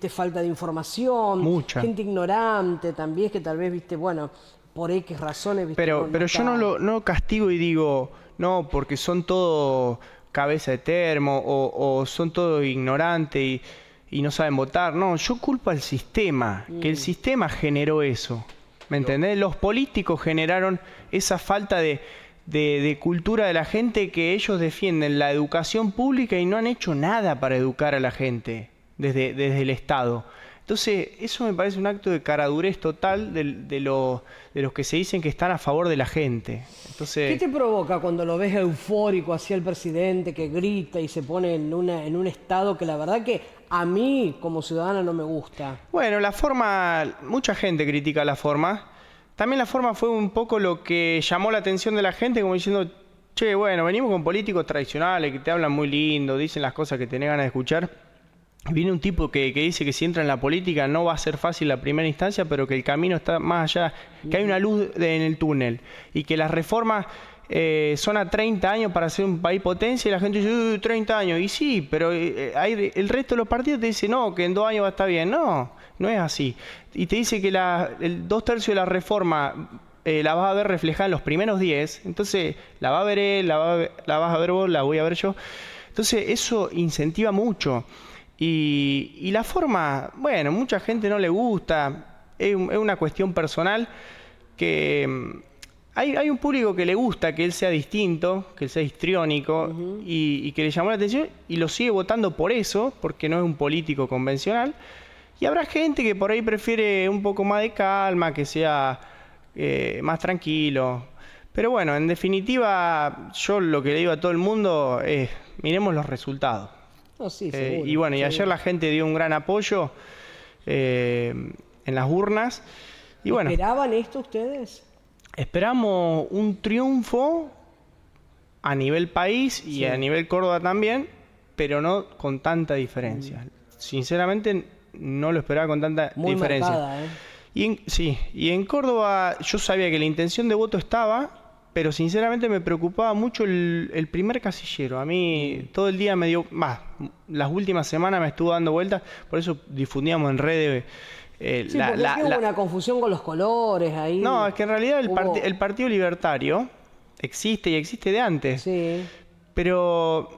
falta de información, mucha gente ignorante también, que tal vez, bueno, por X razones... Pero yo no castigo y digo, no, porque son todos cabeza de termo o son todos ignorantes y no saben votar. No, yo culpo al sistema, que el sistema generó eso. ¿Me entendés? Los políticos generaron esa falta de cultura de la gente, que ellos defienden la educación pública y no han hecho nada para educar a la gente desde el Estado. Entonces, eso me parece un acto de caradurez total de los que se dicen que están a favor de la gente. Entonces, ¿qué te provoca cuando lo ves eufórico hacia el presidente, que grita y se pone en un estado que la verdad que a mí como ciudadana no me gusta? Bueno, la forma, mucha gente critica la forma. También la forma fue un poco lo que llamó la atención de la gente, como diciendo, che, bueno, venimos con políticos tradicionales que te hablan muy lindo, dicen las cosas que tenés ganas de escuchar. Viene un tipo que dice que si entra en la política no va a ser fácil la primera instancia, pero que el camino está más allá, que hay una luz en el túnel y que las reformas son a 30 años para ser un país potencia, y la gente dice, 30 años, y sí, pero el resto de los partidos te dice, no, que en 2 años va a estar bien. No es así. Y te dice que el 2/3 de la reforma la vas a ver reflejada en los primeros 10, entonces la va a ver él, la vas a ver vos, la voy a ver yo. Entonces eso incentiva mucho. Y la forma, bueno, mucha gente no le gusta, es una cuestión personal, que hay un público que le gusta que él sea distinto, que él sea histriónico, y que le llamó la atención y lo sigue votando por eso, porque no es un político convencional. Y habrá gente que por ahí prefiere un poco más de calma, que sea más tranquilo. Pero bueno, en definitiva, yo lo que le digo a todo el mundo es, miremos los resultados. Oh, sí, seguro, y bueno, y ayer la gente dio un gran apoyo en las urnas. Y bueno, ¿esperaban esto ustedes? Esperamos un triunfo a nivel país y a nivel Córdoba también, pero no con tanta diferencia. Sinceramente no lo esperaba con tanta diferencia. Marcada, Y en Córdoba yo sabía que la intención de voto estaba, pero sinceramente me preocupaba mucho el primer casillero. A mí todo el día las últimas semanas me estuvo dando vueltas, por eso difundíamos en redes. Hubo una confusión con los colores ahí. No, es que en realidad el Partido Libertario existe y existe de antes. Sí. Pero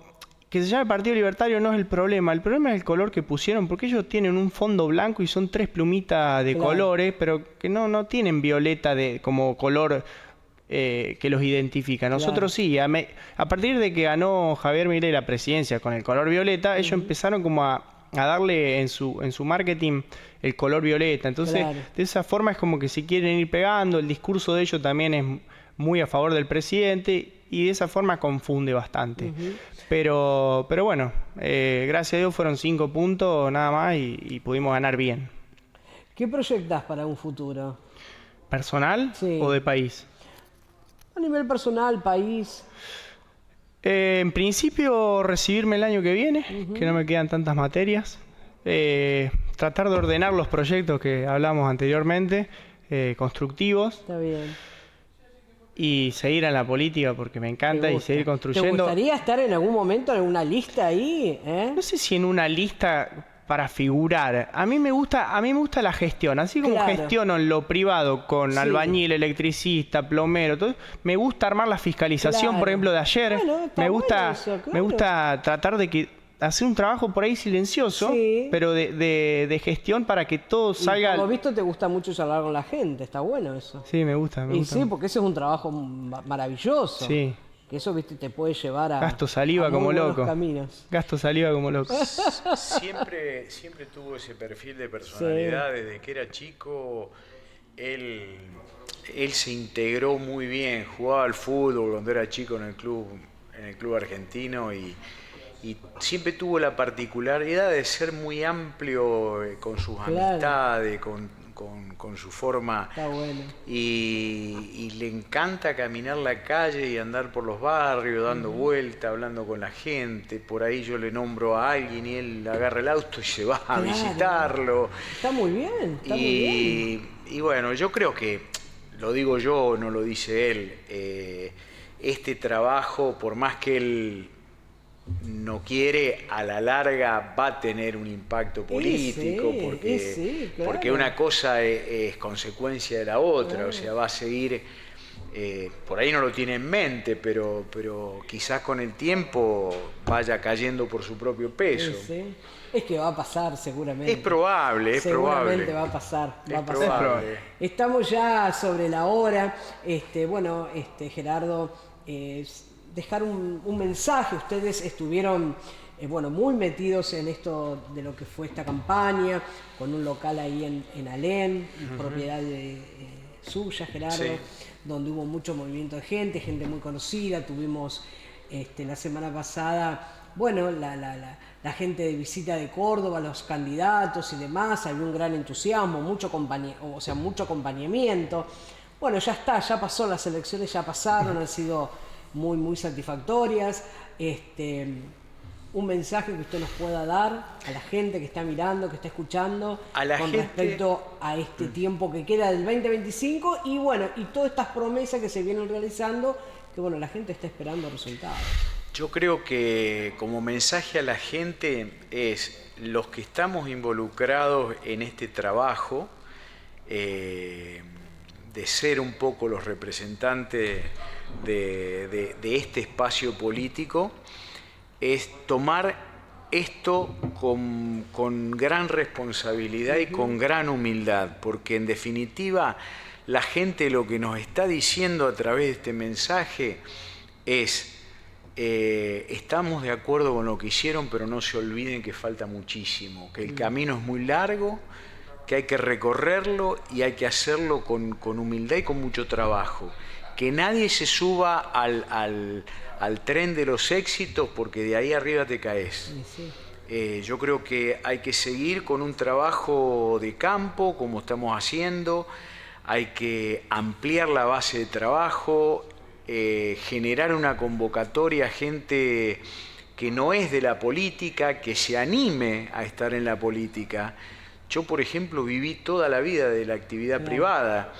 que se llame Partido Libertario no es el problema es el color que pusieron, porque ellos tienen un fondo blanco y son 3 plumitas de colores, pero que no tienen violeta como color que los identifica. Nosotros sí, a partir de que ganó Javier Milei la presidencia con el color violeta, ellos empezaron como a darle en su marketing el color violeta. Entonces, de esa forma es como que se quieren ir pegando. El discurso de ellos también es muy a favor del presidente, y de esa forma confunde bastante. Pero bueno, gracias a Dios fueron 5 puntos nada más y pudimos ganar bien. ¿Qué proyectás para un futuro? ¿Personal Sí. o de país? A nivel personal, país. En principio recibirme el año que viene, que no me quedan tantas materias. Tratar de ordenar los proyectos que hablamos anteriormente, constructivos, Está bien. y seguir en la política porque me encanta ¿Te y gusta? seguir ¿Te construyendo. gustaría estar en algún momento en alguna lista ahí? No sé si en una lista para figurar. A mí me gusta la gestión. Así como Claro. gestiono en lo privado con Sí. albañil, electricista, plomero, todo, me gusta armar la fiscalización, Claro. por ejemplo, de ayer. Bueno, está me bueno gusta, eso, claro. me gusta tratar de hacer un trabajo por ahí silencioso, Sí. pero de gestión para que todo Y salga. por lo visto te gusta mucho charlar con la gente, está bueno eso. Sí, me gusta. Y sí, porque ese es un trabajo maravilloso. Sí. Que eso, viste, te puede llevar a Gasto saliva a muy como buenos loco. caminos. Gasto saliva como loco. Siempre tuvo ese perfil de personalidad. Desde que era chico, él se integró muy bien, jugaba al fútbol cuando era chico en el club argentino y siempre tuvo la particularidad de ser muy amplio con sus amistades, con su forma. Está bueno. Y le encanta caminar la calle y andar por los barrios, dando vueltas, hablando con la gente. Por ahí yo le nombro a alguien y él agarra el auto y se va a visitarlo. Está muy bien, está muy bien. Y bueno, yo creo que, lo digo yo, no lo dice él, este trabajo, por más que él no quiere, a la larga va a tener un impacto político, porque una cosa es consecuencia de la otra, o sea, va a seguir, por ahí no lo tiene en mente, pero quizás con el tiempo vaya cayendo por su propio peso. Es que va a pasar seguramente. Es probable, seguramente va a pasar. Es probable. Estamos ya sobre la hora. Gerardo, dejar un mensaje. Ustedes estuvieron muy metidos en esto de lo que fue esta campaña, con un local ahí en Alén, propiedad suya, Gerardo, donde hubo mucho movimiento de gente muy conocida. Tuvimos la semana pasada, la gente de visita de Córdoba, los candidatos y demás. Había un gran entusiasmo, mucho acompañamiento. Bueno, ya está, ya pasó, las elecciones ya pasaron, han sido muy, muy satisfactorias. Un mensaje que usted nos pueda dar a la gente que está mirando, que está escuchando, respecto a este tiempo que queda del 2025 y todas estas promesas que se vienen realizando, que la gente está esperando resultados. Yo creo que como mensaje a la gente es, los que estamos involucrados en este trabajo, de ser un poco los representantes de este espacio político, es tomar esto con gran responsabilidad y con gran humildad, porque en definitiva la gente lo que nos está diciendo a través de este mensaje es: estamos de acuerdo con lo que hicieron, pero no se olviden que falta muchísimo, que el camino es muy largo, que hay que recorrerlo y hay que hacerlo con humildad y con mucho trabajo. Que nadie se suba al tren de los éxitos, porque de ahí arriba te caes. Yo creo que hay que seguir con un trabajo de campo como estamos haciendo, hay que ampliar la base de trabajo, generar una convocatoria a gente que no es de la política, que se anime a estar en la política. Yo, por ejemplo, viví toda la vida de la actividad privada.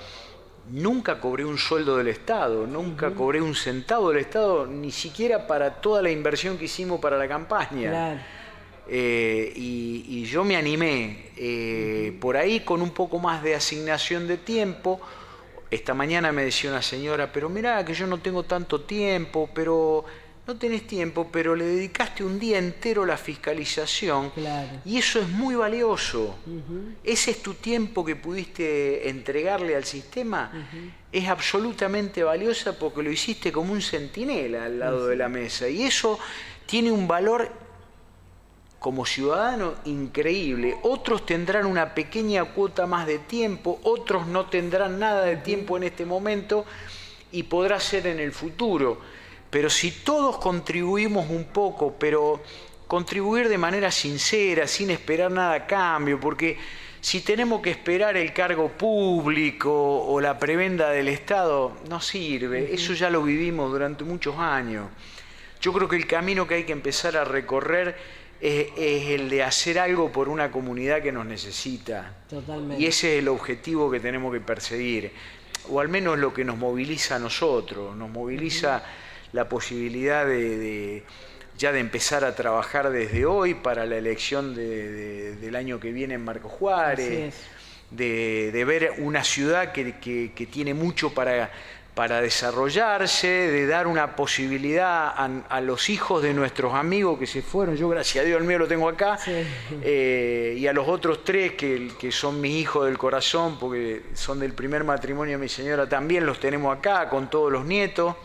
Nunca cobré un sueldo del Estado, nunca cobré un centavo del Estado, ni siquiera para toda la inversión que hicimos para la campaña. Y yo me animé, por ahí con un poco más de asignación de tiempo. Esta mañana me decía una señora: pero mirá que yo no tengo tanto tiempo. Pero no tenés tiempo, pero le dedicaste un día entero a la fiscalización. Y eso es muy valioso. Ese es tu tiempo que pudiste entregarle al sistema. Es absolutamente valiosa porque lo hiciste como un centinela al lado de la mesa. Y eso tiene un valor como ciudadano increíble. Otros tendrán una pequeña cuota más de tiempo, otros no tendrán nada de tiempo en este momento y podrá ser en el futuro. pero si todos contribuimos un poco, pero contribuir de manera sincera, sin esperar nada a cambio, porque si tenemos que esperar el cargo público o la prebenda del Estado, no sirve. Eso ya lo vivimos durante muchos años. Yo creo que el camino que hay que empezar a recorrer es el de hacer algo por una comunidad que nos necesita. Totalmente. Y ese es el objetivo que tenemos que perseguir, o al menos lo que nos moviliza a nosotros. Nos moviliza la posibilidad ya de empezar a trabajar desde hoy para la elección del año que viene en Marcos Juárez, de ver una ciudad que tiene mucho para desarrollarse, de dar una posibilidad a los hijos de nuestros amigos que se fueron. Yo, gracias a Dios, el mío lo tengo acá, y a los otros 3 que son mis hijos del corazón, porque son del primer matrimonio de mi señora, también los tenemos acá, con todos los nietos.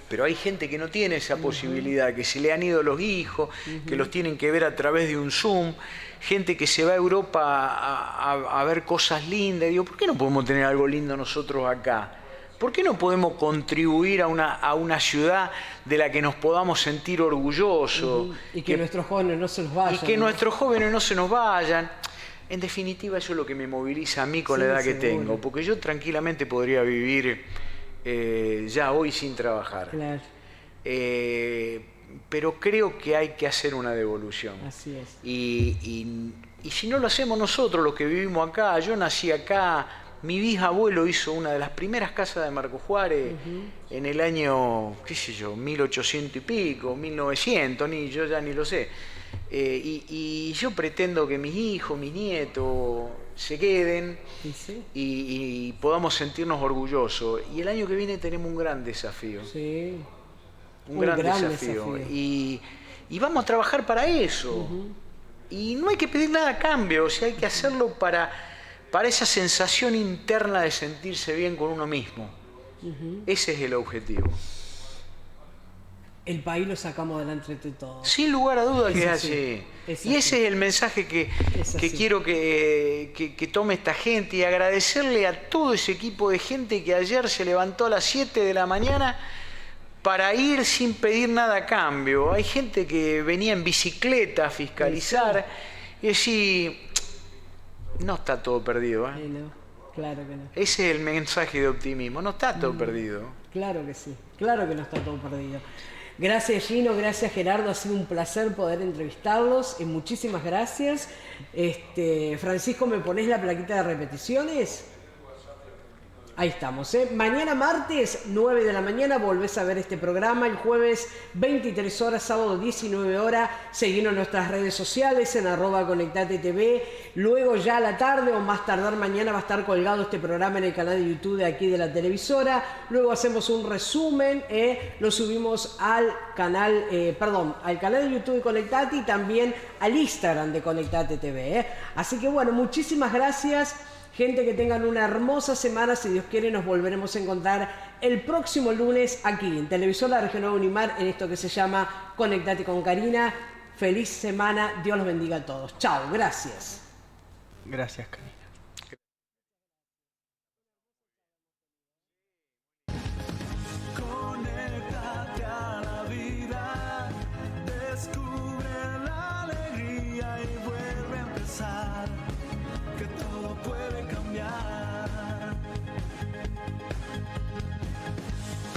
Pero hay gente que no tiene esa posibilidad, que se le han ido los hijos, que los tienen que ver a través de un Zoom, gente que se va a Europa a ver cosas lindas. Digo, ¿por qué no podemos tener algo lindo nosotros acá? ¿Por qué no podemos contribuir a una ciudad de la que nos podamos sentir orgullosos? Y que nuestros jóvenes no se nos vayan. Y que nuestros jóvenes no se nos vayan. En definitiva, eso es lo que me moviliza a mí con la edad que tengo, porque yo tranquilamente podría vivir ya hoy sin trabajar. Claro. Pero creo que hay que hacer una devolución. Así es. Y si no lo hacemos nosotros, los que vivimos acá, yo nací acá, mi bisabuelo hizo una de las primeras casas de Marcos Juárez en el año, qué sé yo, 1800 y pico, 1900, yo ya ni lo sé. Y yo pretendo que mis hijos, mis nietos se queden y podamos sentirnos orgullosos. Y el año que viene tenemos un gran desafío. Sí. Un gran desafío. Y vamos a trabajar para eso. Y no hay que pedir nada a cambio, o sea, hay que hacerlo para esa sensación interna de sentirse bien con uno mismo. Ese es el objetivo. El país lo sacamos adelante entre todos. Sin lugar a duda que es así. Y ese es el mensaje que quiero que tome esta gente, y agradecerle a todo ese equipo de gente que ayer se levantó a las 7 de la mañana para ir sin pedir nada a cambio. Hay gente que venía en bicicleta a fiscalizar y decir, no está todo perdido. No, claro que no. Ese es el mensaje de optimismo, no está todo perdido. Claro que sí, claro que no está todo perdido. Gracias Gino, gracias Gerardo, ha sido un placer poder entrevistarlos, muchísimas gracias. Francisco, ¿me ponés la plaquita de repeticiones? Ahí estamos, ¿eh? Mañana martes, 9 de la mañana, volvés a ver este programa. El jueves, 23 horas, sábado, 19 horas. Seguinos en nuestras redes sociales, en @conectate.tv. Luego ya a la tarde o más tardar mañana va a estar colgado este programa en el canal de YouTube de aquí de la televisora. Luego hacemos un resumen, lo subimos al canal, al canal de YouTube de Conectate y también al Instagram de Conectate TV. Así que bueno, muchísimas gracias. Gente, que tengan una hermosa semana. Si Dios quiere, nos volveremos a encontrar el próximo lunes aquí en Televisora Regional Unimar, en esto que se llama Conectate con Karina. Feliz semana. Dios los bendiga a todos. Chao. Gracias. Gracias, Karina. Conéctate a la vida, descubre la alegría y vuelve a empezar, que todo puede cambiar.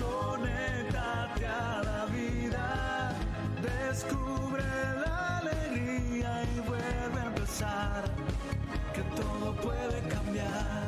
Conéctate a la vida, descubre la alegría y vuelve a empezar, que todo puede cambiar.